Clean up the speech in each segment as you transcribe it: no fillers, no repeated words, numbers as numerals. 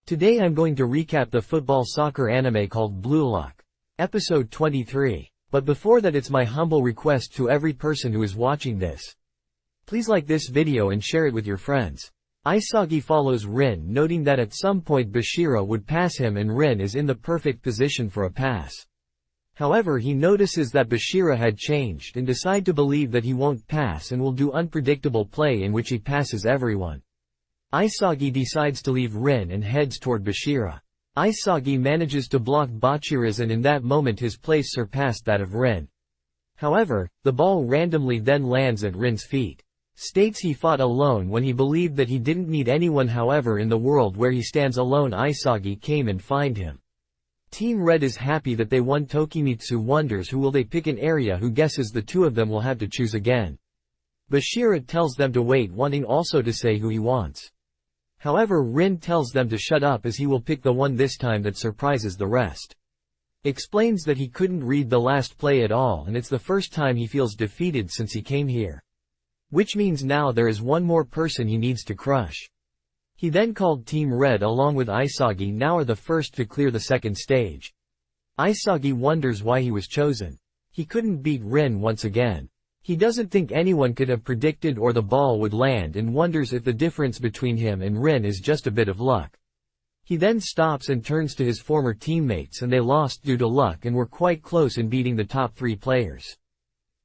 Today I'm going to recap the football soccer anime called Blue Lock. Episode 23. But before that, it's my humble request to every person who is watching this. Please like this video and share it with your friends. Isagi follows Rin, noting that at some point Bashira would pass him and Rin is in the perfect position for a pass. However, he notices that Bashira had changed and decide to believe that he won't pass and will do unpredictable play in which he passes everyone. Isagi decides to leave Rin and heads toward Bashira. Isagi manages to block Bashira's and in that moment his place surpassed that of Rin. However, the ball randomly then lands at Rin's feet. States he fought alone when he believed that he didn't need anyone. However, in the world where he stands alone, Isagi came and find him. Team Red is happy that they won. Tokimitsu wonders who will they pick an area, who guesses the two of them will have to choose again. Bashira tells them to wait, wanting also to say who he wants. However, Rin tells them to shut up as he will pick the one this time that surprises the rest. Explains that he couldn't read the last play at all and it's the first time he feels defeated since he came here. Which means now there is one more person he needs to crush. He then called Team Red along with Isagi now are the first to clear the second stage. Isagi wonders why he was chosen. He couldn't beat Rin once again. He doesn't think anyone could have predicted or the ball would land and wonders if the difference between him and Rin is just a bit of luck. He then stops and turns to his former teammates and they lost due to luck and were quite close in beating the top 3 players.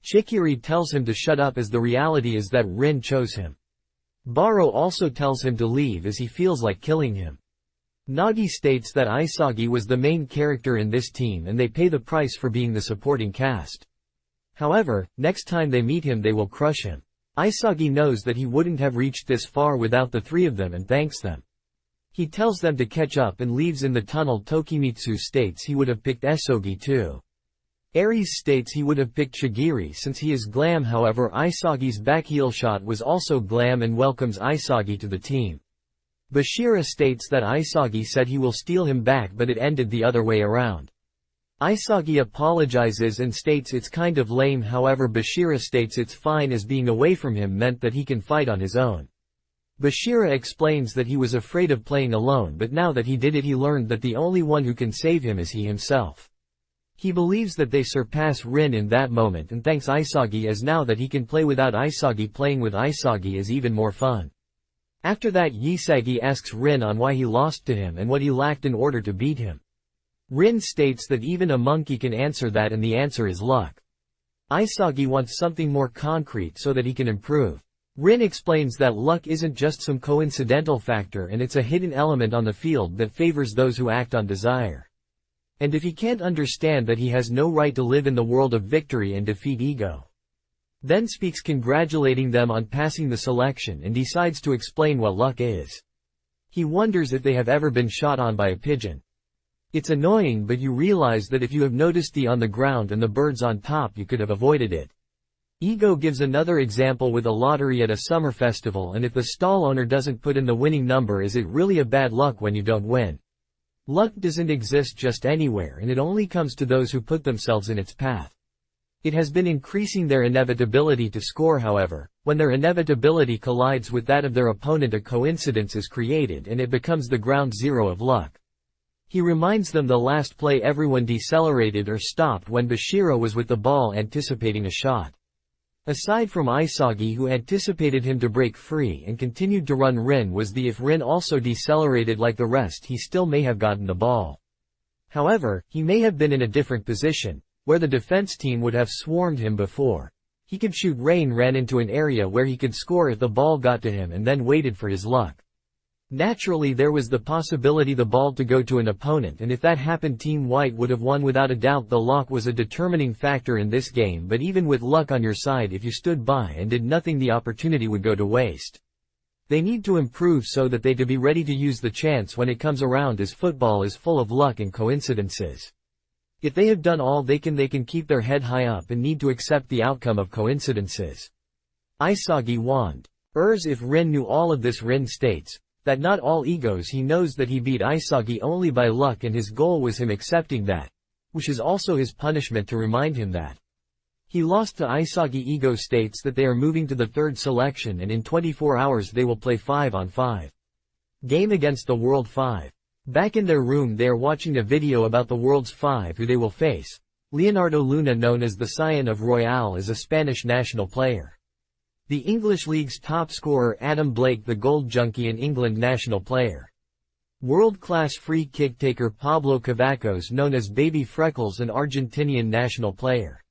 Chikiri tells him to shut up as the reality is that Rin chose him. Baro also tells him to leave as he feels like killing him. Nagi states that Isagi was the main character in this team and they pay the price for being the supporting cast. However, next time they meet him they will crush him. Isagi knows that he wouldn't have reached this far without the 3 of them and thanks them. He tells them to catch up and leaves in the tunnel. Tokimitsu states he would have picked Esogi too. Aries states he would have picked Shigiri since he is glam. However, Isagi's back heel shot was also glam and welcomes Isagi to the team. Bashira states that Isagi said he will steal him back but it ended the other way around. Isagi apologizes and states it's kind of lame. However, Bashira states it's fine as being away from him meant that he can fight on his own. Bashira explains that he was afraid of playing alone but now that he did it he learned that the only one who can save him is he himself. He believes that they surpass Rin in that moment and thanks Isagi as now that he can play without Isagi, playing with Isagi is even more fun. After that, Isagi asks Rin on why he lost to him and what he lacked in order to beat him. Rin states that even a monkey can answer that and the answer is luck. Isagi wants something more concrete so that he can improve. Rin explains that luck isn't just some coincidental factor and it's a hidden element on the field that favors those who act on desire. And if he can't understand that he has no right to live in the world of victory and defeat ego. Then speaks congratulating them on passing the selection and decides to explain what luck is. He wonders if they have ever been shot on by a pigeon. It's annoying but you realize that if you have noticed the on the ground and the birds on top you could have avoided it. Ego gives another example with a lottery at a summer festival and if the stall owner doesn't put in the winning number is it really a bad luck when you don't win. Luck doesn't exist just anywhere and it only comes to those who put themselves in its path. It has been increasing their inevitability to score. However, when their inevitability collides with that of their opponent a coincidence is created and it becomes the ground zero of luck. He reminds them the last play everyone decelerated or stopped when Bashira was with the ball anticipating a shot. Aside from Isagi who anticipated him to break free and continued to run, Rin was the if Rin also decelerated like the rest he still may have gotten the ball. However, he may have been in a different position, where the defense team would have swarmed him before. He could shoot. Rain ran into an area where he could score if the ball got to him and then waited for his luck. Naturally there was the possibility the ball to go to an opponent and if that happened Team White would have won without a doubt. The luck was a determining factor in this game but even with luck on your side if you stood by and did nothing the opportunity would go to waste. They need to improve so that they to be ready to use the chance when it comes around as football is full of luck and coincidences. If they have done all they can keep their head high up and need to accept the outcome of coincidences. Isagi wonders if Rin knew all of this. Rin states that not all egos. He knows that he beat Isagi only by luck and his goal was him accepting that, which is also his punishment to remind him that he lost to Isagi. Ego states that they are moving to the 3rd selection and in 24 hours they will play 5-on-5 game against the World 5. Back in their room they are watching a video about the world's 5 who they will face. Leonardo Luna, known as the Scion of Royale, is a Spanish national player. The English League's top scorer Adam Blake, the gold junkie and England national player. World-class free kick taker Pablo Cavacos, known as Baby Freckles, an Argentinian national player.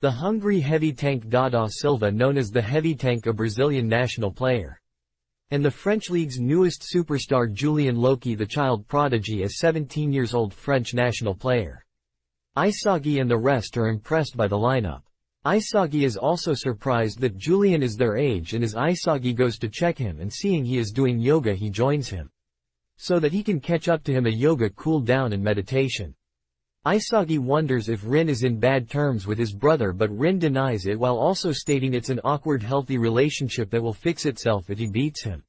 The hungry heavy tank Dada Silva, known as the Heavy Tank, a Brazilian national player. And the French League's newest superstar Julien Loki, the child prodigy, a 17-years-old French national player. Isagi and the rest are impressed by the lineup. Isagi is also surprised that Julien is their age, and as Isagi goes to check him and seeing he is doing yoga, he joins him, so that he can catch up to him, a yoga cool down and meditation. Isagi wonders if Rin is in bad terms with his brother, but Rin denies it while also stating it's an awkward healthy relationship that will fix itself if he beats him.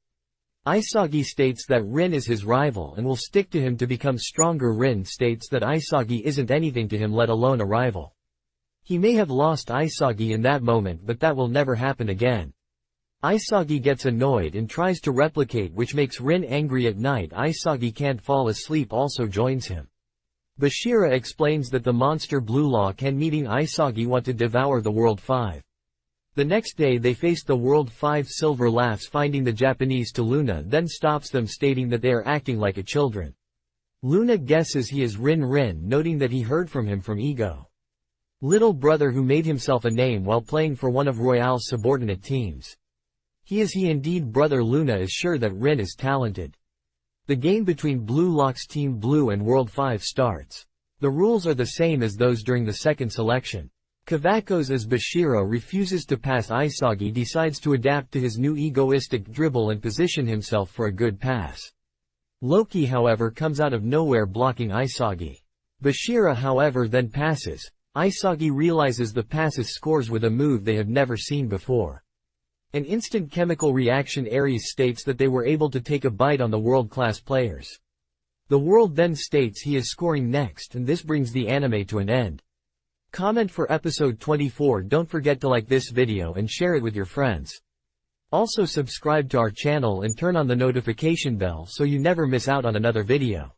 Isagi states that Rin is his rival and will stick to him to become stronger. Rin states that Isagi isn't anything to him, let alone a rival. He may have lost Isagi in that moment, but that will never happen again. Isagi gets annoyed and tries to replicate, which makes Rin angry. At night Isagi can't fall asleep, also joins him. Bashira explains that the monster Blue Lock and meeting Isagi want to devour the World 5. The next day they face the World 5. Silver laughs finding the Japanese to Luna, then stops them, stating that they are acting like a children. Luna guesses he is Rin, noting that he heard from him from Ego, little brother who made himself a name while playing for one of Royale's subordinate teams. He indeed brother. Luna is sure that Rin is talented. The game between Blue Lock's Team Blue and World 5 starts. The rules are the same as those during the second selection. Cavacos, as Bashira refuses to pass Isagi, decides to adapt to his new egoistic dribble and position himself for a good pass. Loki, however, comes out of nowhere blocking Isagi. Bashira, however, then passes. Isagi realizes the passes, scores with a move they have never seen before. An instant chemical reaction. Ares states that they were able to take a bite on the world-class players. The world then states he is scoring next, and this brings the anime to an end. Comment for episode 24. Don't forget to like this video and share it with your friends. Also subscribe to our channel and turn on the notification bell so you never miss out on another video.